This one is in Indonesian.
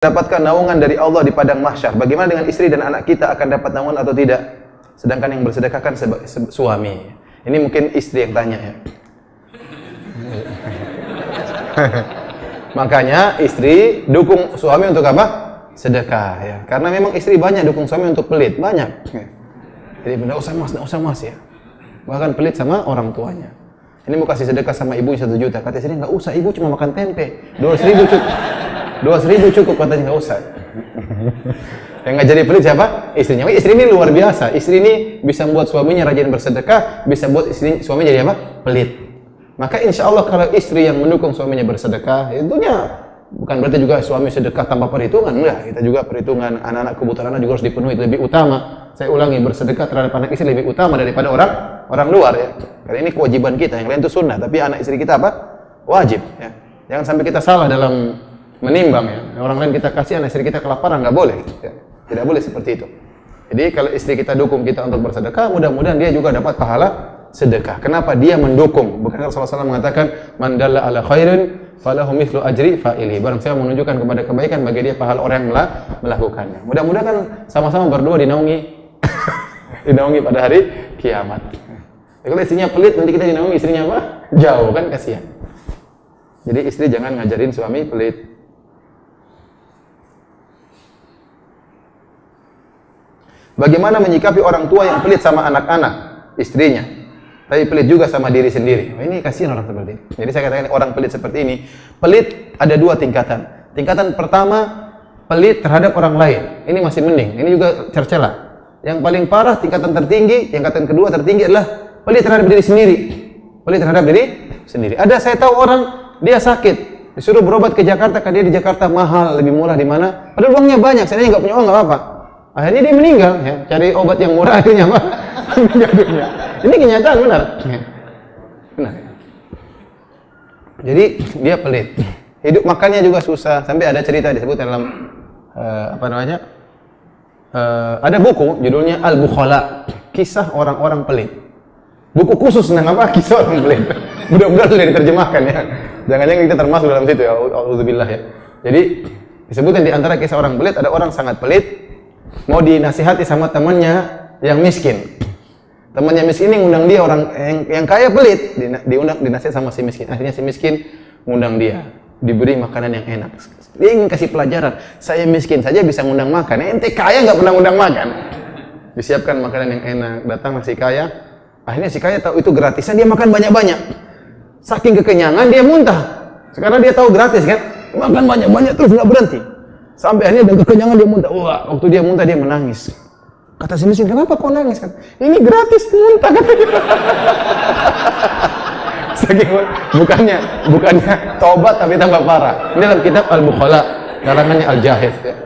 dapatkan naungan dari Allah di padang mahsyar. Bagaimana dengan istri dan anak kita, akan dapat naungan atau tidak? Sedangkan yang bersedekah kan suami. Ini mungkin istri yang tanya ya. Makanya istri dukung suami untuk apa? Sedekah ya. Karena memang istri banyak dukung suami untuk pelit, banyak. Jadi enggak usah mas ya. Bahkan pelit sama orang tuanya. Ini mau kasih sedekah sama ibu 1 juta, kata istri enggak usah, ibu cuma makan tempe. 2.000 cukup. 2.000 cukup, katanya, nggak usah. Yang nggak jadi pelit siapa? Istrinya. Istri ini luar biasa. Istri ini bisa membuat suaminya rajin bersedekah, bisa buat suaminya jadi apa? Pelit. Maka insya Allah kalau istri yang mendukung suaminya bersedekah, tentunya bukan berarti juga suami sedekah tanpa perhitungan. Enggak, kita juga perhitungan anak-anak, kebutuhan anak juga harus dipenuhi, lebih utama. Saya ulangi, bersedekah terhadap anak istri lebih utama daripada orang luar ya. Karena ini kewajiban kita, yang lain itu sunnah, tapi anak istri kita apa? Wajib ya. Jangan sampai kita salah dalam menimbang ya. Orang lain kita kasih, anak istri kita kelaparan, nggak boleh ya. Tidak boleh seperti itu. Jadi kalau istri kita dukung kita untuk bersedekah, mudah-mudahan dia juga dapat pahala sedekah. Kenapa dia mendukung? Bukan Rasulullah SAW mengatakan, man dalla ala khairin falahu mithlu ajri fa'ili. Barang siapa menunjukkan kepada kebaikan, bagi dia pahala orang yang melakukannya. Mudah-mudahan kan sama-sama berdua dinaungi dinaungi pada hari kiamat. Kalau istrinya pelit, nanti kita dinaungi istrinya apa? Jauh kan, kasihan. Jadi istri jangan ngajarin suami pelit. Bagaimana menyikapi orang tua yang pelit sama anak-anak, istrinya, tapi pelit juga sama diri sendiri? Oh, ini kasihan orang seperti ini. Jadi saya katakan orang pelit seperti ini, pelit ada 2 tingkatan. Tingkatan pertama, pelit terhadap orang lain. Ini masih mending, ini juga tercela. Yang paling parah, tingkatan tertinggi, tingkatan kedua tertinggi adalah pelit terhadap diri sendiri. Pelit terhadap diri sendiri. Ada, saya tahu orang, dia sakit, disuruh berobat ke Jakarta, karena dia di Jakarta mahal, lebih murah di mana? Padahal uangnya banyak, saya nggak punya uang, nggak apa-apa. Akhirnya dia meninggal, ya. Cari obat yang murah, akhirnya apa? Meninggal dunia. Ini kenyataan, benar. Benar. Jadi dia pelit. Hidup makannya juga susah. Sampai ada cerita disebut dalam ada buku judulnya Al-Bukhala, kisah orang-orang pelit. Buku khusus tentang apa? Kisah orang pelit. Mudah-mudahan sudah diterjemahkan ya. Jangan-jangan kita termasuk dalam situ ya. Auzubillah ya. Jadi disebutkan di antara kisah orang pelit, ada orang sangat pelit, mau dinasihati sama temannya yang miskin. Temannya miskin ini ngundang dia, orang yang kaya pelit, dinasihat sama si miskin. Akhirnya si miskin ngundang dia, diberi makanan yang enak. Dia ingin kasih pelajaran, saya miskin saja bisa ngundang makan, ente kaya nggak pernah ngundang makan. Disiapkan makanan yang enak, datang si kaya. Akhirnya si kaya tahu itu gratisnya, dia makan banyak-banyak. Saking kekenyangan dia muntah. Sekarang dia tahu gratis kan, makan banyak-banyak terus nggak berhenti. Sampai akhirnya dengan kekenyangan dia muntah. Wah, waktu dia muntah dia menangis. Kata si miskin, kenapa kau nangis? Kan? Ini gratis muntah katanya. bukannya tobat tapi tambah parah. Ini dalam kitab Al-Bukhala, karangannya Al-Jahiz. Ya.